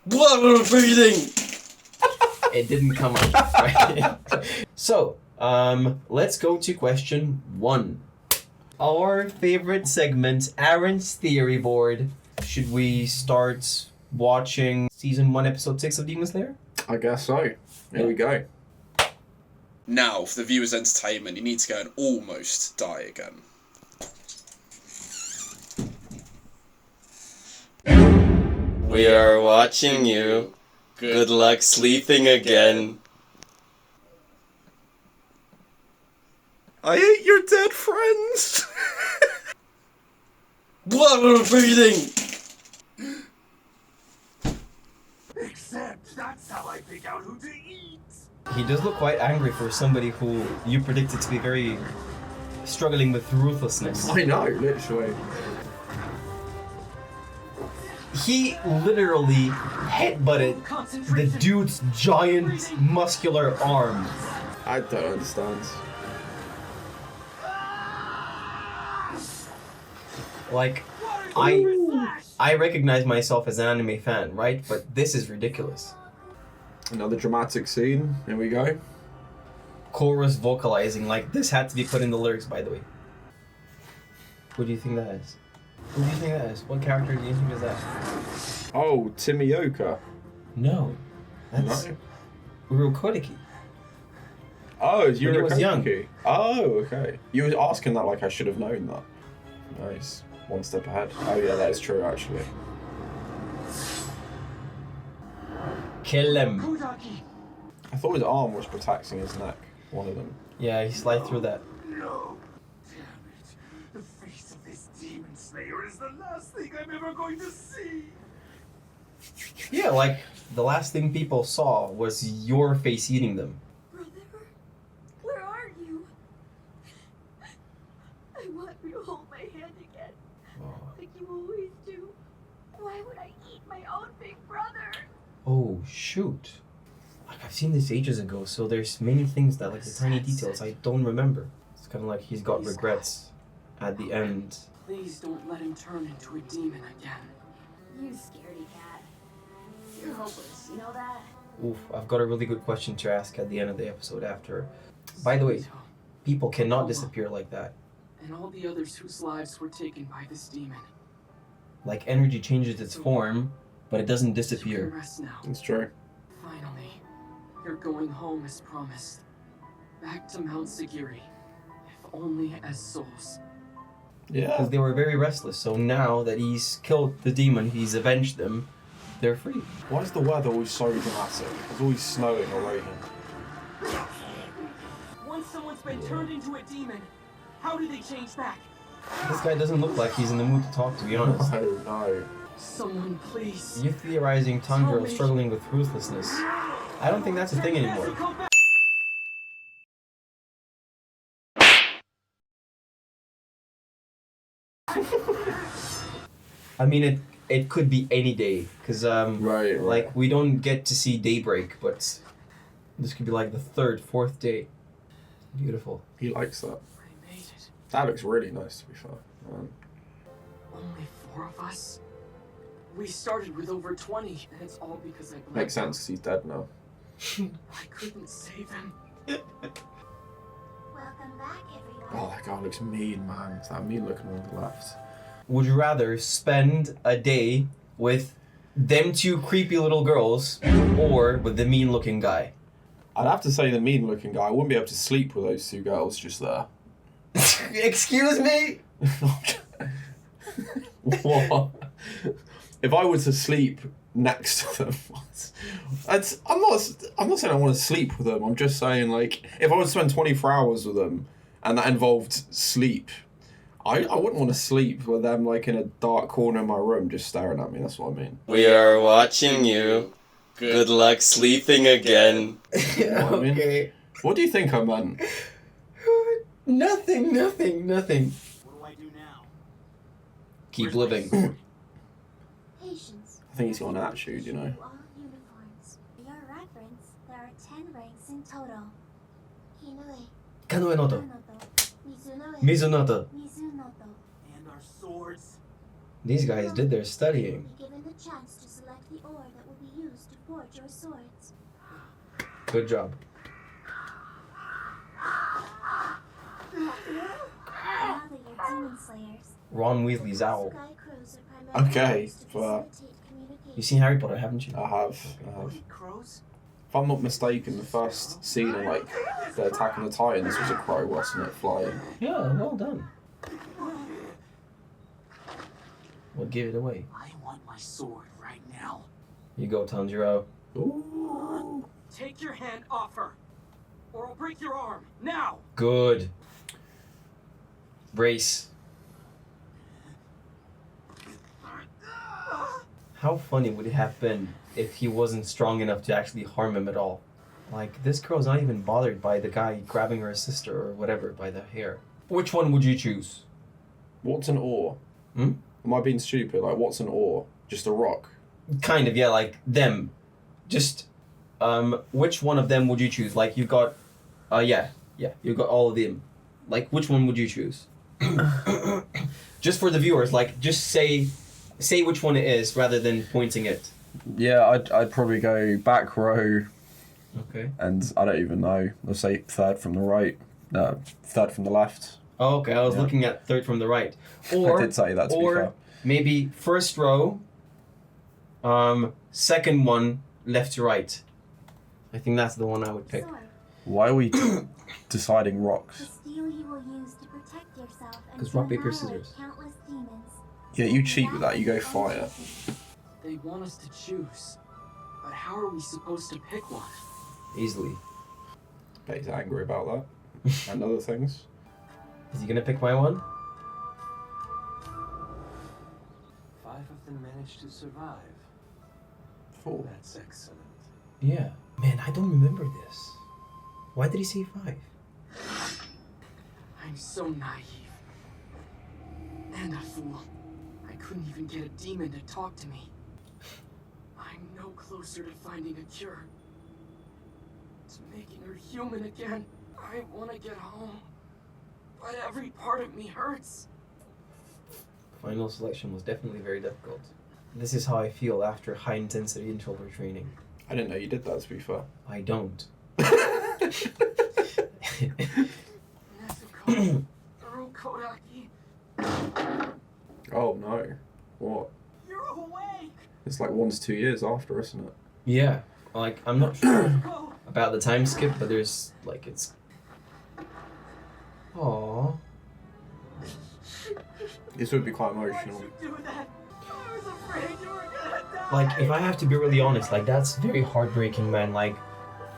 Blood breathing! It didn't come up, right? So, let's go to question 1. Our favorite segment, Aaron's Theory Board. Should we start watching Season 1, Episode 6 of Demon Slayer? I guess so. Here we go. Now, for the viewer's entertainment, you need to go and almost die again. We are watching you. Good luck sleeping again. I ate your dead friends! Blood breathing! Except that's how I pick out who to eat. He does look quite angry for somebody who you predicted to be very struggling with ruthlessness. I know, literally. He literally headbutted the dude's giant muscular arm. I don't understand. Like, I recognize myself as an anime fan, right? But this is ridiculous. Another dramatic scene. Here we go. Chorus vocalizing, like this had to be put in the lyrics, by the way. Who do you think that is? Who do you think that is? What character do you think is that? Oh, Timioka. No. That's Urokodaki. Oh, it's When he was young. Urokodaki. Oh, okay. You were asking that like I should have known that. Nice. One step ahead. Oh yeah, that is true actually. Kill him. I thought his arm was protecting his neck. One of them. Yeah, he slid through that. No. Damn it. The face of this demon slayer is the last thing I'm ever going to see. Yeah, like the last thing people saw was your face eating them. Brother, where are you? I want you to hold my hand again, like you always do. Why would I eat my own big brother? Oh shoot. Like I've seen this ages ago, so there's many things that, like the tiny details, I don't remember. It's kind of like he's got regrets at the end. Please don't let him turn into a demon again. You scaredy cat. You're hopeless, you know that? Oof, I've got a really good question to ask at the end of the episode after. By the way, people cannot disappear like that. And all the others whose lives were taken by this demon. Like energy changes its form, but it doesn't You can disappear. rest now. It's true. Finally, you're going home as promised. Back to Mount Sagiri. If only as souls. Yeah. Because they were very restless, so now that he's killed the demon, he's avenged them, they're free. Why is the weather always so dramatic? It's always snowing or raining. Once someone's been turned into a demon, how do they change back? This guy doesn't look like he's in the mood to talk, to be honest. Oh no. Someone please. You're theorizing Tanjiro struggling with ruthlessness. I don't think that's a thing anymore. I mean, it could be any day, because Right. like we don't get to see daybreak, but this could be like the 3rd, 4th day. Beautiful. He likes that. I made it. That looks really nice to be fair. Only 4 of us? We started with over 20, and it's all because I blacked Makes sense because he's dead now. I couldn't save him. Welcome back, everyone. Oh, that guy looks mean, man. It's that mean looking on the left. Would you rather spend a day with them 2 creepy little girls or with the mean looking guy? I'd have to say the mean looking guy. I wouldn't be able to sleep with those 2 girls just there. Excuse me? What? If I were to sleep next to them, I'm not saying I want to sleep with them. I'm just saying, like, if I would spend 24 hours with them and that involved sleep, I wouldn't want to sleep with them like in a dark corner in my room just staring at me. That's what I mean. We are watching you. Good luck sleeping again. You know what I mean? Okay. What do you think I meant? Nothing. What do I do now? Keep Where's my living. sword? Patience. I think he's got an attitude, you know. All unicorns. For your reference, there are 10 ranks in total. Hinue, Kanoe-noto. Mizunoe, Mizunoto. Mizunoto. And our swords? These guys did their studying. Be given the chance to select the ore that will be arrows to forge your swords. Good job. Now that you're demon slayers, Ron Weasley's owl. sky crows are primarily Okay, used to but- facilitate communication. You've seen Harry Potter, haven't you? I have. Crows? If I'm not mistaken, the first scene of like the Attack on the Titans was a crow, wasn't it? Flying. Yeah, well done. What gave it away? I want my sword right now. You go, Tanjiro. Ooh. Take your hand off her, or I'll break your arm. Now! Good. Brace. How funny would it have been if he wasn't strong enough to actually harm him at all? Like, this girl's not even bothered by the guy grabbing her sister or whatever by the hair. Which one would you choose? What's an oar? Hmm? Am I being stupid? Like, what's an oar? Just a rock. Kind of, yeah, like them. Just, which one of them would you choose? Like, you got, yeah, you got all of them. Like, which one would you choose? Just for the viewers, like, just say which one it is rather than pointing it. Yeah, I'd probably go back row, Okay. and I don't even know. Let's say third from the right. No, third from the left. Oh, okay, I was Yeah. looking at third from the right. Or I did say that to be or fair. maybe first row, second one left to right. I think that's the one I would pick. Sword, Why are we deciding the rocks? steel you will use to protect yourself and 'Cause to rock, paper, annihilate scissors. countless demons. Yeah, you cheat with that. You go fire. They want us to choose, but how are we supposed to pick one? Easily. Bet he's angry about that and other things. Is he gonna pick my one? 5 of them managed to survive. 4. That's excellent. Yeah. Man, I don't remember this. Why did he say 5? I'm so naive. And a fool. I couldn't even get a demon to talk to me. I'm no closer to finding a cure. To making her human again. I want to get home. But every part of me hurts. Final selection was definitely very difficult. This is how I feel after high intensity introvert training. I didn't know you did that, to be fair. I don't. Nezuko. Urokodaki. Oh no. What? You're awake! It's like 1 to 2 years after, isn't it? Yeah. Like, I'm not sure Go! about the time skip, but there's, like, it's... Aww. This would be quite Why'd emotional. you do that? I was afraid you were gonna die! Like, if I have to be really honest, like, that's very heartbreaking, man. Like,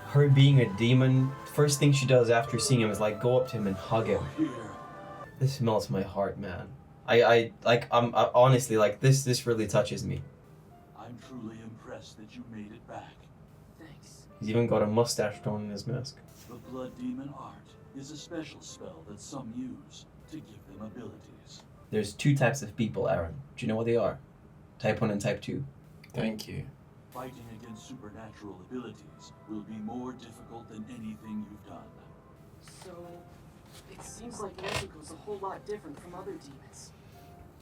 her being a demon, first thing she does after seeing him is, like, go up to him and hug him. Here. This melts my heart, man. I'm honestly, like, this really touches me. I'm truly impressed that you made it back. Thanks. He's even got a mustache thrown in his mask. The Blood Demon art is a special spell that some use to give them abilities. There's 2 types of people, Aaron. Do you know what they are? Type 1 and Type 2. Thank you. Fighting against supernatural abilities will be more difficult than anything you've done. So, it seems like Nezuko's a whole lot different from other demons.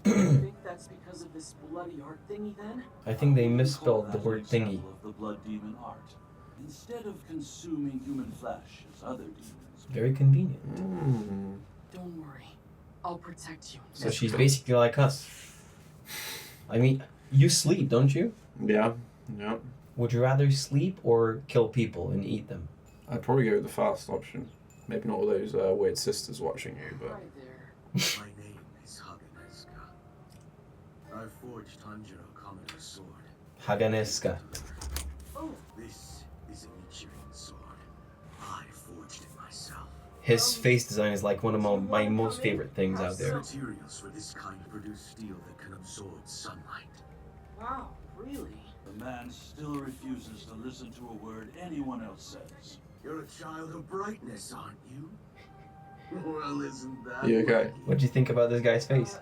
Do you think that's because of this bloody art thingy then? I think they Call misspelled that the an word thingy. example of the Blood Demon art. Instead of consuming human flesh as other demons, Very convenient. Don't worry. I'll protect you. So she's basically like us. I mean, you sleep, don't you? Yeah. Yeah. Would you rather sleep or kill people and eat them? I'd probably go with the first option. Maybe not all those weird sisters watching you, but... Right there. My name is Haganezuka. I forged Tanjiro Kami's sword. Haganezuka. Oh, This is an Ichirin sword. I forged it myself. His face design is like one of my most favorite things out there. Materials for this kind produce steel that can absorb sunlight. wow, really? the man still refuses to listen to a word anyone else says. You're a child of brightness, aren't you? Well, isn't that You okay? lucky? What do you think about this guy's face?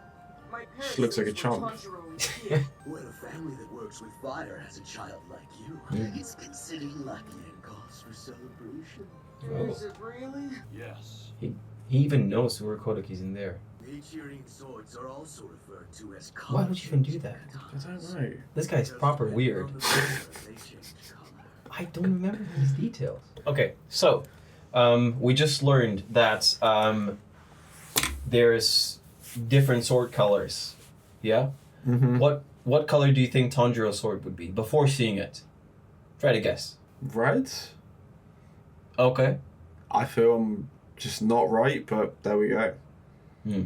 My parents Looks like a searched for chump. Tanjiro as a kid. Well, a family that works with fire has a child like you. It's considered lucky and calls for celebration. Oh. Is it really? Yes. He even knows Urokodaki's in there. Ichirin swords are also referred to as Why would you even do that? I don't know. This guy's proper weird. They changed I don't remember these details. Okay, so we just learned that there's different sword colors. Yeah? Mm-hmm. What color do you think Tanjiro's sword would be before seeing it? Try to guess. Red? Okay. I feel I'm just not right, but there we go. Hmm.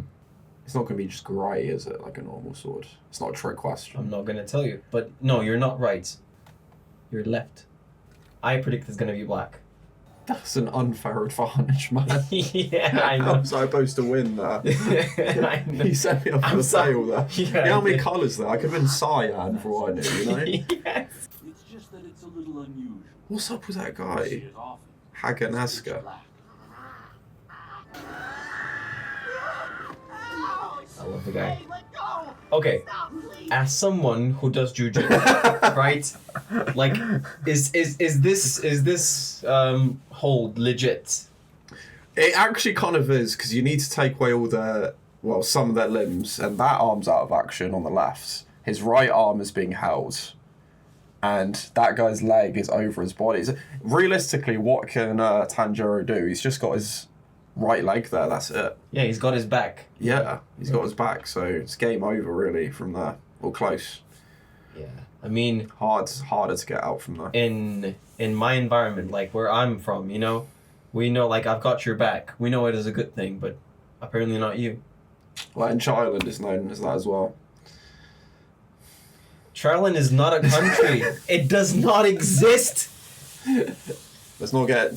It's not going to be just grey, is it? Like a normal sword. It's not a trick question. I'm not gonna tell you, but no, you're not right. You're left. I predict it's gonna be black. That's an unfair advantage, man. Yeah, I know. I'm supposed to win that. I know. He set me up for I'm the sorry. sale there. Yeah, You know how many I did. colours there? I could have been cyan for all I knew, you know? Yes. It's just that it's a little unusual. What's up with that See guy? it often. Haganezuka. Black. I love the guy. Hey, let go! Okay, Stop, please! as someone who does jujitsu, right? Like, is this hold legit? It actually kind of is, because you need to take away all their, well, some of their limbs, and that arm's out of action on the left. His right arm is being held, and that guy's leg is over his body. So realistically, what can Tanjiro do? He's just got his right leg there, that's it. Yeah, he's got his back. Yeah, he's got his back, so it's game over, really, from there. Or close. Yeah, I mean, Harder to get out from there. in my environment, like where I'm from, you know, we know, like, I've got your back. We know it is a good thing, but apparently not you. Well, and Thailand is known as that as well. Charlin is not a country. It does not exist. Let's not get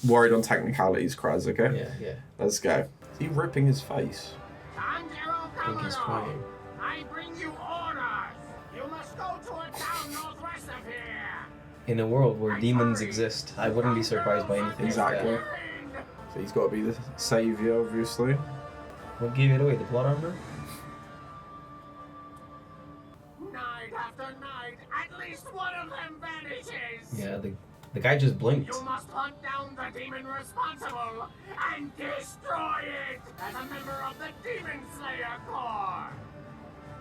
worried on technicalities, Kraz, okay? Yeah, yeah. Let's go. Is he ripping his face? Tanjiro, I think he's crying. I bring you orders. You must go to a town northwest of here. In a world where demons exist, I wouldn't be surprised by anything. Exactly. Like that. So he's got to be the saviour, obviously. What gave it away? The plot armor? Night after night, at least one of them vanishes. Yeah, the guy just blinked. You must hunt down the demon responsible and destroy it as a member of the Demon Slayer Corps.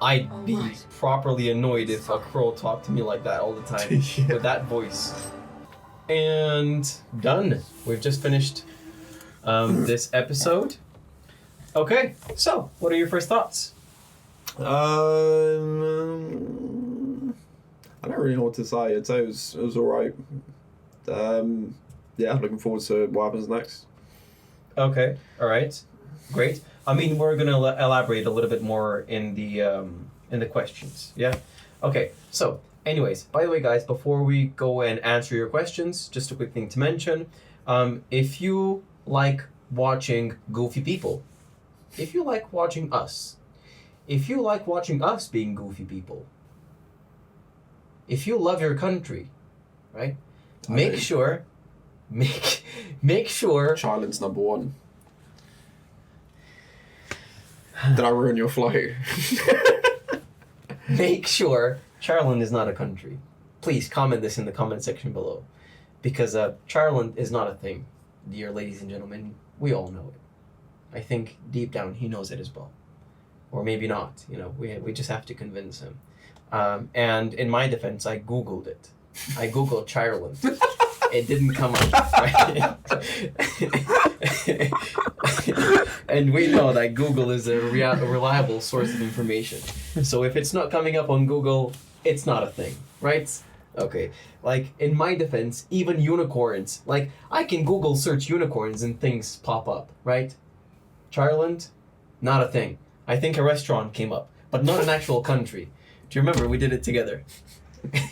I'd be Alright. properly annoyed if a crow talked to me like that all the time Yeah. with that voice. And done. We've just finished this episode. Okay, so what are your first thoughts? I don't really know what to say. It was alright. Yeah, looking forward to what happens next. Okay, all right, great. I mean, we're gonna elaborate a little bit more in the questions. Yeah. Okay. So, anyways, by the way, guys, before we go and answer your questions, just a quick thing to mention: if you like watching goofy people, if you like watching us, if you like watching us being goofy people, if you love your country, right? Make sure. Child's number one. Did I ruin your flow? Make sure Charland is not a country. Please comment this in the comment section below. Because Charland is not a thing, dear ladies and gentlemen. We all know it. I think deep down he knows it as well. Or maybe not. You know, we just have to convince him. And in my defense, I Googled it. I Googled Charland. It didn't come up, right? And we know that Google is a reliable source of information. So if it's not coming up on Google, it's not a thing, right? Okay, like, in my defense, even unicorns, like, I can Google search unicorns and things pop up, right? Charland, not a thing. I think a restaurant came up, but not an actual country. Do you remember we did it together?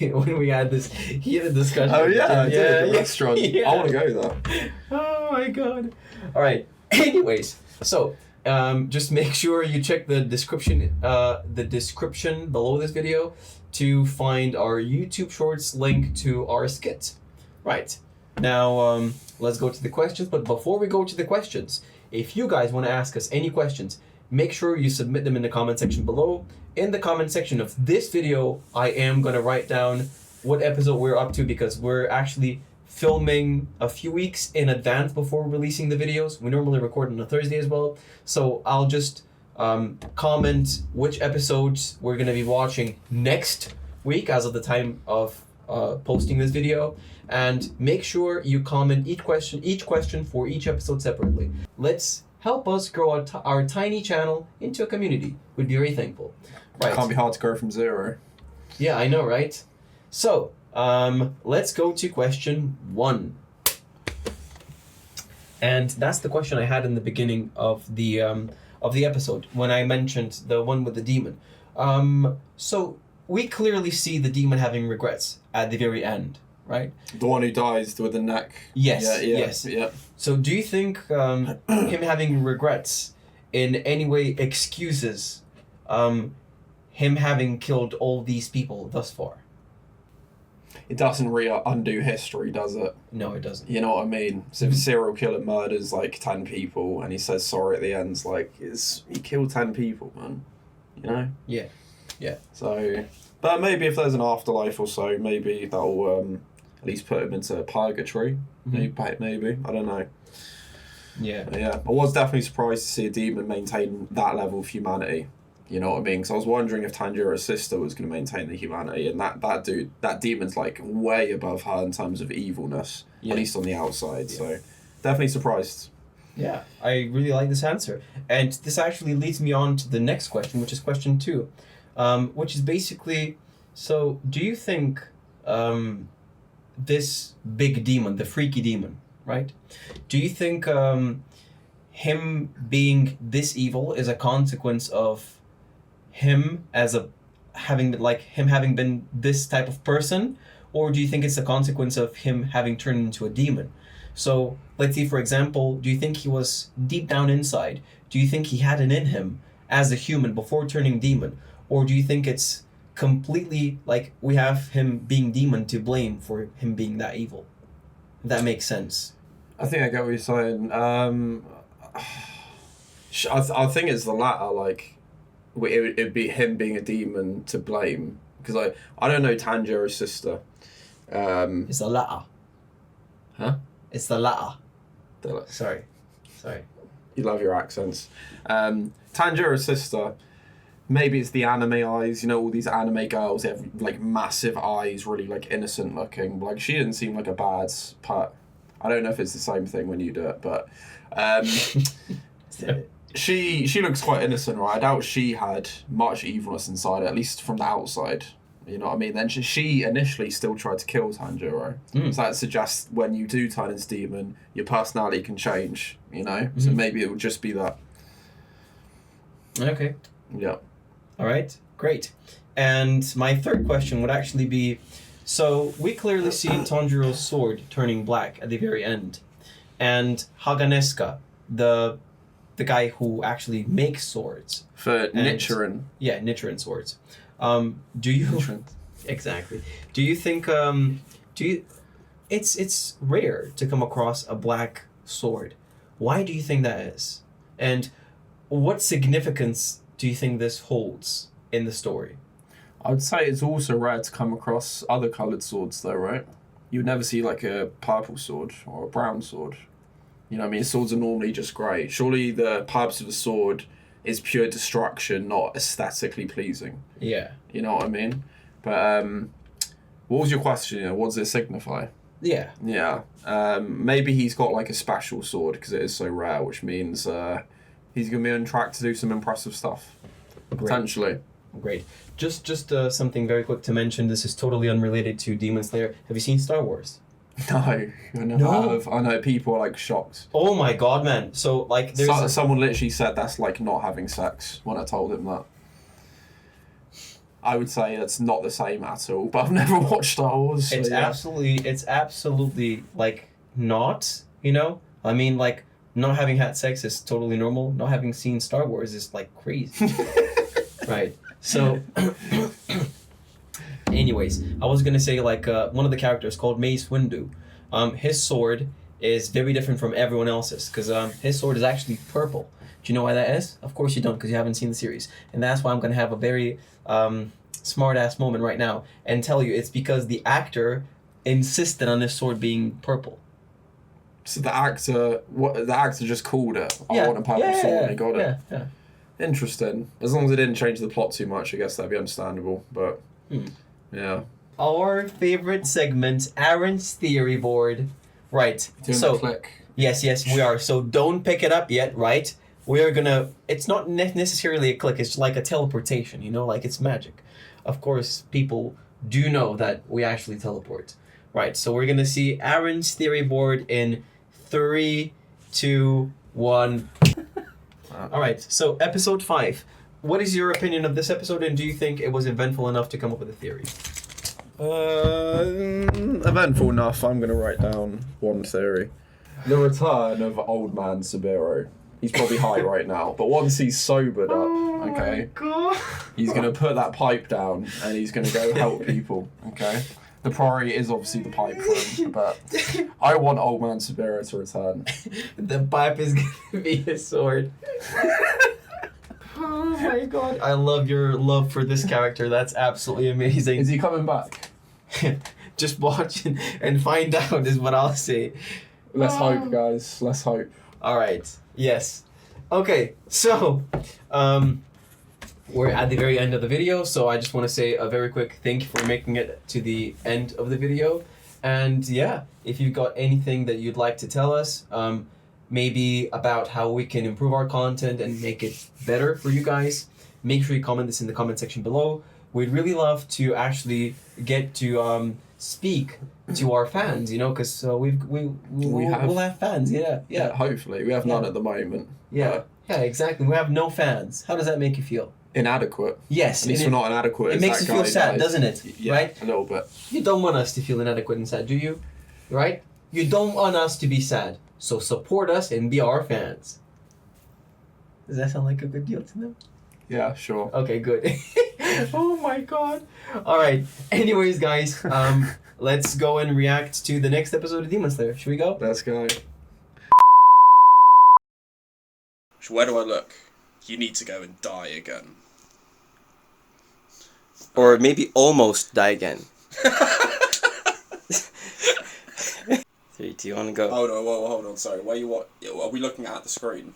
When we had this heated discussion. Oh yeah, I did. The yeah. restaurant. Yeah. I want to go there. Oh my god. All right. Anyways, so just make sure you check the description below this video to find our YouTube Shorts link to our skit. Right. Now let's go to the questions. But before we go to the questions, if you guys want to ask us any questions, make sure you submit them in the comment section below. In the comment section of this video, I am going to write down what episode we're up to because we're actually filming a few weeks in advance before releasing the videos. We normally record on a Thursday as well. So I'll just comment which episodes we're going to be watching next week as of the time of posting this video, and make sure you comment each question for each episode separately. Let's help us grow our tiny channel into a community. We'd be very thankful. Right. It can't be hard to grow from 0. Yeah, I know, right? So, let's go to question 1. And that's the question I had in the beginning of the episode when I mentioned the one with the demon. So we clearly see the demon having regrets at the very end, right? The one who dies with the neck. Yes. Yeah, Yes. yeah. So do you think him having regrets in any way excuses him having killed all these people thus far? It doesn't really undo history, does it? No, it doesn't. You know what I mean? So if a serial killer murders like 10 people and he says sorry at the end, it's like, he killed 10 people, man. You know? Yeah. Yeah. So, but maybe if there's an afterlife or so, maybe that'll at least put him into purgatory. Mm-hmm. Maybe. I don't know. Yeah. But yeah. I was definitely surprised to see a demon maintain that level of humanity. You know what I mean? Because I was wondering if Tanjiro's sister was going to maintain the humanity, and that demon's like way above her in terms of evilness, Yeah. at least on the outside. Yeah. So, definitely surprised. Yeah, I really like this answer. And this actually leads me on to the next question, which is question 2, which is basically, so do you think this big demon, the freaky demon, right? Do you think him being this evil is a consequence of him having been this type of person, or do you think it's a consequence of him having turned into a demon? So let's see, for example, do you think he was deep down inside? Do you think he had it in him as a human before turning demon? Or do you think it's completely like we have him being demon to blame for him being that evil? If that makes sense. I think I get what you're saying. I think it's the latter, like, it'd be him being a demon to blame. Because I don't know Tanjiro's sister. It's the latter. Huh? It's the latter. Sorry. You love your accents. Tanjiro's sister, maybe it's the anime eyes. You know, all these anime girls, they have like massive eyes, really like innocent looking. Like, she didn't seem like a bad pet. I don't know if it's the same thing when you do it, but she looks quite innocent, right? I doubt she had much evilness inside, at least from the outside. You know what I mean? Then she initially still tried to kill Tanjiro. So that suggests when you do turn into demon, your personality can change, you know? Mm-hmm. So maybe it would just be that. Okay. Yeah. All right, great. And my third question would actually be, so we clearly see Tanjiro's sword turning black at the very end. And Haganezuka, the guy who actually makes swords. For Nichiren. Yeah, Nichiren swords. Do you exactly? Do you think it's rare to come across a black sword? Why do you think that is? And what significance do you think this holds in the story? I would say it's also rare to come across other coloured swords though, right? You would never see like a purple sword or a brown sword. You know what I mean? Swords are normally just grey. Surely the purpose of the sword is pure destruction, not aesthetically pleasing. Yeah. You know what I mean? But what was your question? You know, what does it signify? Yeah. Yeah. Maybe he's got like a special sword because it is so rare, which means he's going to be on track to do some impressive stuff. Great. Potentially. Great. Just something very quick to mention. This is totally unrelated to Demon Slayer. Have you seen Star Wars? No, I never have. I know people are like shocked. Oh my god, man. So like there's someone literally said that's like not having sex when I told him that. I would say that's not the same at all, but I've never watched Star Wars. So it's absolutely like not, you know? I mean, like not having had sex is totally normal. Not having seen Star Wars is like crazy. Right. So anyways, I was gonna say like one of the characters called Mace Windu, his sword is very different from everyone else's because his sword is actually purple. Do you know why that is? Of course you don't, because you haven't seen the series. And that's why I'm gonna have a very smart ass moment right now and tell you it's because the actor insisted on his sword being purple. So the actor just called it. I want a purple sword, and he got it. Yeah. Interesting. As long as it didn't change the plot too much, I guess that'd be understandable. But yeah. our favorite segment, Aaron's theory board. Right. Doing So the click. yes, we are. So don't pick it up yet, right? We are gonna. It's not necessarily a click. It's like a teleportation. You know, like it's magic. Of course, people do know that we actually teleport. Right. So we're gonna see Aaron's theory board in 3, 2, 1. All right. So episode 5. What is your opinion of this episode, and do you think it was eventful enough to come up with a theory? Eventful enough. I'm gonna write down one theory. The return of old man Sabiro. He's probably high right now, but once he's sobered up, okay, he's gonna put that pipe down and he's gonna go help people. Okay, the priority is obviously the pipe for him, but I want old man Sabiro to return. The pipe is gonna be his sword. Oh my god. I love your love for this character. That's absolutely amazing. Is he coming back? Just watch and find out is what I'll say. Let's hope, guys. Let's hope. Alright. Yes. Okay, so we're at the very end of the video, so I just want to say a very quick thank you for making it to the end of the video. And yeah, if you've got anything that you'd like to tell us, maybe about how we can improve our content and make it better for you guys, make sure you comment this in the comment section below. We'd really love to actually get to speak to our fans, you know, because we'll have fans. Yeah. Hopefully, we have none at the moment. Yeah, exactly. We have no fans. How does that make you feel? Inadequate. Yes. At least we're not inadequate. It makes you feel sad, doesn't it? Yeah, right? A little bit. You don't want us to feel inadequate and sad, do you? Right? You don't want us to be sad. So support us and be our fans. Does that sound like a good deal to them? Yeah, sure. Okay, good. Oh my god. Alright. Anyways, guys, let's go and react to the next episode of Demon Slayer. Should we go? Let's go. So where do I look? You need to go and die again. Or maybe almost die again. 3, 2, 1, go. Hold on, sorry. Where you what? Are we looking at the screen?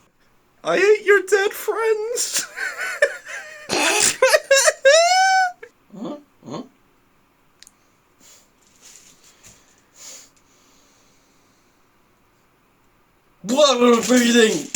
I ate your dead friends. Huh? Huh? Blood breathing!